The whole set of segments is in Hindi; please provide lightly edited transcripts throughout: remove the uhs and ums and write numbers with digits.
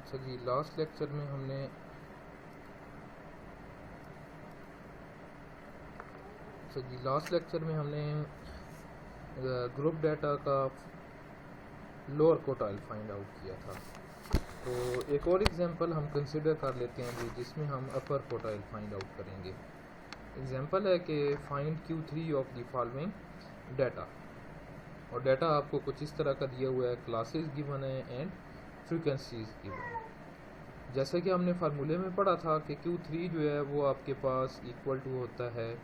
अच्छा जी, लास्ट लेक्चर में हमने ग्रुप डाटा का लोअर क्वार्टाइल फाइंड आउट किया था। तो एक और एग्जांपल हम कंसिडर कर लेते हैं जी, जिसमें हम अपर क्वार्टाइल फाइंड आउट करेंगे। एग्जांपल है कि find Q3 of the following data, और डाटा आपको कुछ इस तरह का दिया हुआ है, क्लासेस गिवन है एंड फ्रीक्वेंसीज गिवन है। जैसे कि हमने फार्मूले में पढ़ा था कि Q3 जो है वो आपके पास इक्वल टू होता है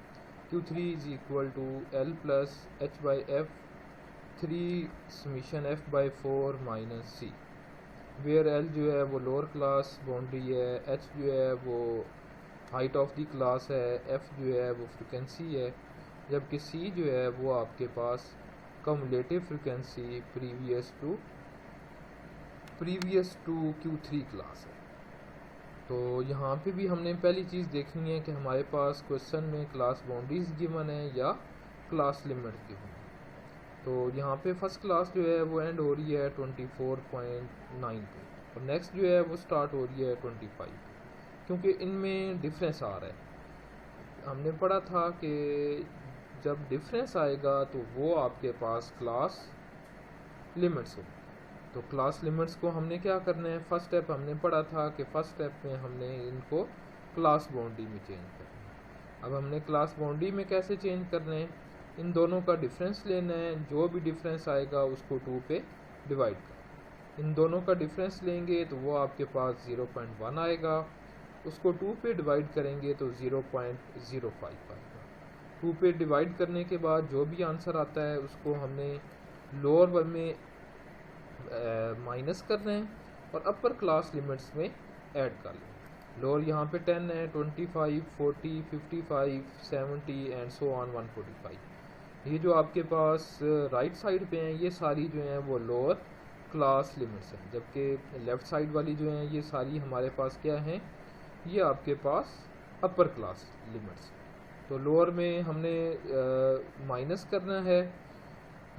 Q3 is equal to L plus H by F 3 summation F by 4 minus C, where L जो है वो लोअर क्लास बाउंड्री है, H जो है वो हाइट ऑफ द क्लास है, F जो है वो फ्रिक्वेंसी है, जबकि C जो है वो आपके पास cumulative frequency previous to Q3 class है। तो यहाँ पे भी हमने पहली चीज़ देखनी है कि हमारे पास क्वेश्चन में क्लास बाउंड्रीज गिवन है या क्लास लिमिट गिवन है। तो यहाँ पे फर्स्ट क्लास जो है वो एंड हो रही है 24.9 पे, और नेक्स्ट जो है वो स्टार्ट हो रही है 25 पे, क्योंकि इनमें डिफरेंस आ रहा है। हमने पढ़ा था कि जब डिफरेंस आएगा तो वो आपके पास क्लास लिमिट्स हो। तो क्लास लिमिट्स को हमने क्या करना है, फर्स्ट स्टेप हमने पढ़ा था कि फर्स्ट स्टेप में हमने इनको क्लास बाउंड्री में चेंज करना है। अब हमने क्लास बाउंड्री में कैसे चेंज करना है, इन दोनों का डिफरेंस लेना है, जो भी डिफरेंस आएगा उसको 2 पे डिवाइड करना। इन दोनों का डिफरेंस लेंगे तो वो आपके पास 0.1 आएगा, उसको 2 पे डिवाइड करेंगे तो 0.05 आएगा। 2 पे डिवाइड करने के बाद जो भी आंसर आता है उसको हमने लोअर में माइनस करना है और अपर क्लास लिमिट्स में ऐड कर लें। लोअर यहाँ पे 10 है, 25, 40, 55, 70 एंड सो ऑन 145। ये जो आपके पास राइट साइड पे हैं ये सारी जो हैं वो लोअर क्लास लिमिट्स हैं, जबकि लेफ़्ट साइड वाली जो हैं ये सारी हमारे पास क्या हैं, ये आपके पास अपर क्लास लिमिट्स। तो लोअर में हमने माइनस करना है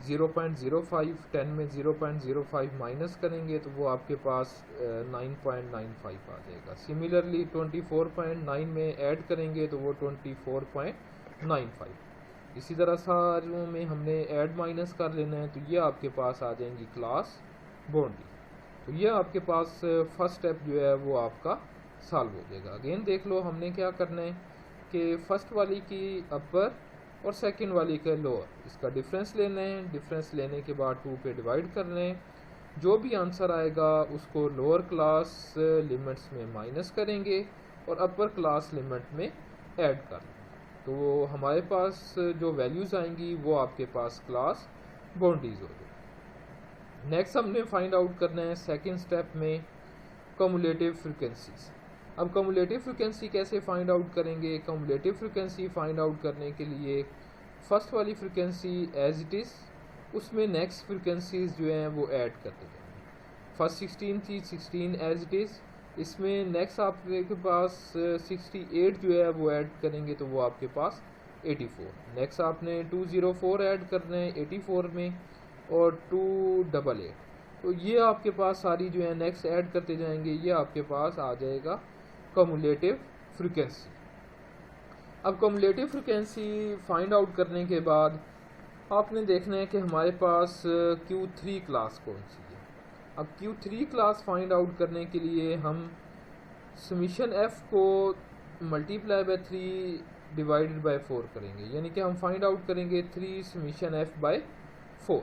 0.05, 10 में 0.05 माइनस करेंगे तो वो आपके पास 9.95 आ जाएगा। सिमिलरली 24.9 में ऐड करेंगे तो वो 24.95। इसी तरह सारों में हमने ऐड माइनस कर लेना है, तो ये आपके पास आ जाएंगी क्लास बाउंड्री। तो ये आपके पास फर्स्ट स्टेप जो है वो आपका सॉल्व हो जाएगा। अगेन देख लो हमने क्या करना है कि फर्स्ट वाली की अपर और सेकंड वाली का लोअर, इसका डिफरेंस लेना है। डिफरेंस लेने के बाद 2 पे डिवाइड कर लें, जो भी आंसर आएगा उसको लोअर क्लास लिमिट्स में माइनस करेंगे और अपर क्लास लिमिट में ऐड कर लें। तो हमारे पास जो वैल्यूज़ आएंगी वो आपके पास क्लास बाउंड्रीज हो जाएगी। नेक्स्ट हमने फाइंड आउट करना है सेकेंड स्टेप में कम्युलेटिव फ्रिक्वेंसीज। अब कम्युलेटिव फ्रिक्वेंसी कैसे फाइंड आउट करेंगे, कम्युलेटिव फ्रिक्वेंसी फाइंड आउट करने के लिए फर्स्ट वाली फ्रिक्वेंसी एज इट इज़, उसमें नेक्स्ट फ्रिक्वेंसीज जो हैं वो ऐड करते जाएंगे। फर्स्ट 16 थी, 16 एज इट इज़, इसमें नेक्स्ट आपके पास 68 जो है वो ऐड करेंगे तो वो आपके पास 84। नेक्स्ट आपने 204 ऐड करना है 84 में और 288। तो ये आपके पास सारी जो है नेक्स्ट ऐड करते जाएंगे, ये आपके पास आ जाएगा कम्युलेटिव फ्रिक्वेंसी। अब कम्युलेटिव फ्रिक्वेंसी फाइंड आउट करने के बाद आपने देखना है कि हमारे पास Q3 क्लास कौन सी है। अब Q3 क्लास फाइंड आउट करने के लिए हम समीशन F को मल्टीप्लाई बाय 3 डिवाइडेड बाय 4 करेंगे, यानी कि हम फाइंड आउट करेंगे 3 समीशन F बाय 4।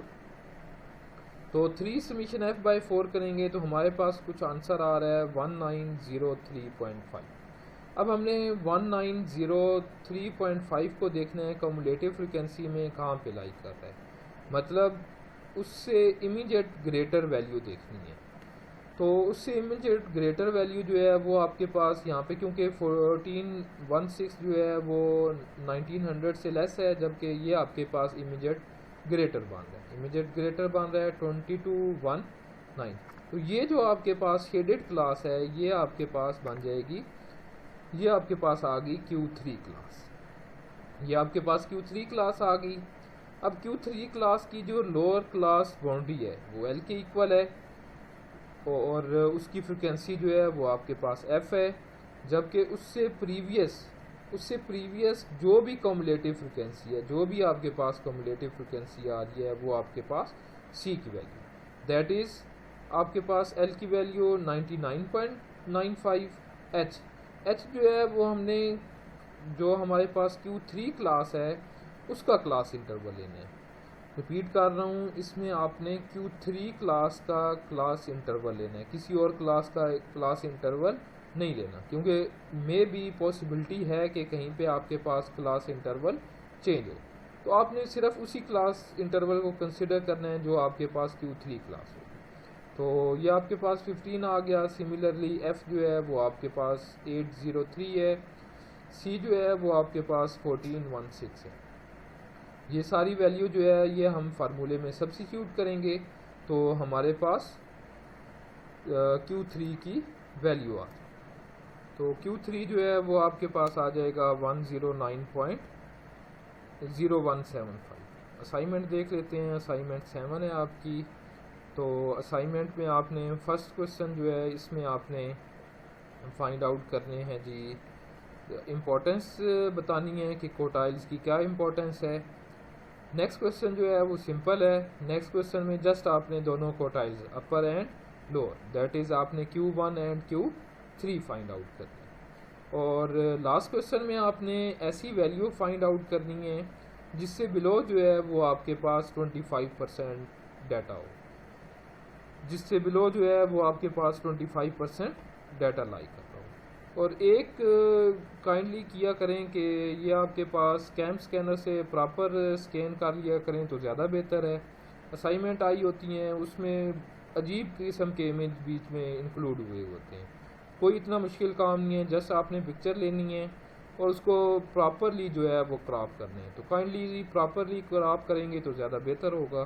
तो 3 समीशन F बाई 4 करेंगे तो हमारे पास कुछ आंसर आ रहा है 1903.5। अब हमने 1903.5 को देखना है कम्युलेटिव फ्रिक्वेंसी में कहाँ पे लाई कर रहा है, मतलब उससे इमीडिएट ग्रेटर वैल्यू देखनी है। तो उससे इमीडिएट ग्रेटर वैल्यू जो है वो आपके पास यहाँ पे, क्योंकि 1416 जो है वो 1900 से लेस है, जबकि ये आपके पास इमीडिएट ग्रेटर बन रहा है। इमीडिएट ग्रेटर बन रहा है 2219। तो ये जो आपके पास शेडेड क्लास है ये आपके पास बन जाएगी, ये आपके पास आ गई Q3 क्लास। ये आपके पास Q3 क्लास आ गई। अब Q3 क्लास की जो लोअर क्लास बाउंड्री है वो L के इक्वल है, और उसकी फ्रिक्वेंसी जो है वो आपके पास एफ है, जबकि उससे प्रीवियस जो भी कम्युलेटिव फ्रिक्वेंसी है, जो भी आपके पास कम्युलेटिव फ्रिक्वेंसी आ रही है, वो आपके पास सी की वैल्यू, दैट इज़ आपके पास एल की वैल्यू 99.95, एच जो है वो हमने, जो हमारे पास Q3 क्लास है उसका क्लास इंटरवल लेना है। रिपीट कर रहा हूँ, इसमें आपने Q3 क्लास का क्लास इंटरवल लेना है, किसी और क्लास का क्लास इंटरवल नहीं लेना, क्योंकि मे भी पॉसिबिलिटी है कि कहीं पे आपके पास क्लास इंटरवल चेंज हो। तो आपने सिर्फ उसी क्लास इंटरवल को कंसिडर करना है जो आपके पास Q3 क्लास हो। तो ये आपके पास 15 आ गया। सिमिलरली एफ जो है वो आपके पास 803 है, सी जो है वो आपके पास 1416 है। ये सारी वैल्यू जो है ये हम फार्मूले में सब्स्टिट्यूट करेंगे तो हमारे पास Q3 की वैल्यू आ जाए। तो Q3 जो है वो आपके पास आ जाएगा 109.0175। असाइनमेंट देख लेते हैं। असाइनमेंट 7 है आपकी। तो असाइनमेंट में आपने फर्स्ट क्वेश्चन जो है इसमें आपने फाइंड आउट करने हैं जी, इम्पोर्टेंस बतानी है कि कोटाइल्स की क्या इम्पोर्टेंस है। नेक्स्ट क्वेश्चन जो है वो सिंपल है। नेक्स्ट क्वेश्चन में जस्ट आपने दोनों कोटाइल्स अपर एंड लोअर, दैट इज़ आपने Q1 and Q3 find out करनी है। और लास्ट क्वेश्चन में आपने ऐसी वैल्यू फाइंड आउट करनी है जिससे बिलो जो है वो आपके पास 25% डाटा हो, जिससे बिलो जो है वो आपके पास 25% डाटा लाई कर रहा हो। और एक काइंडली किया करें कि ये आपके पास कैम स्कैनर से प्रॉपर स्कैन कर लिया करें तो ज़्यादा बेहतर है। असाइनमेंट आई होती हैं उसमें अजीब किस्म के इमेज बीच में इंक्लूड हुए होते हैं। कोई इतना मुश्किल काम नहीं है, जस्ट आपने पिक्चर लेनी है और उसको प्रॉपरली जो है वो क्रॉप करना है। तो काइंडली प्रॉपरली क्रॉप करेंगे तो ज़्यादा बेहतर होगा।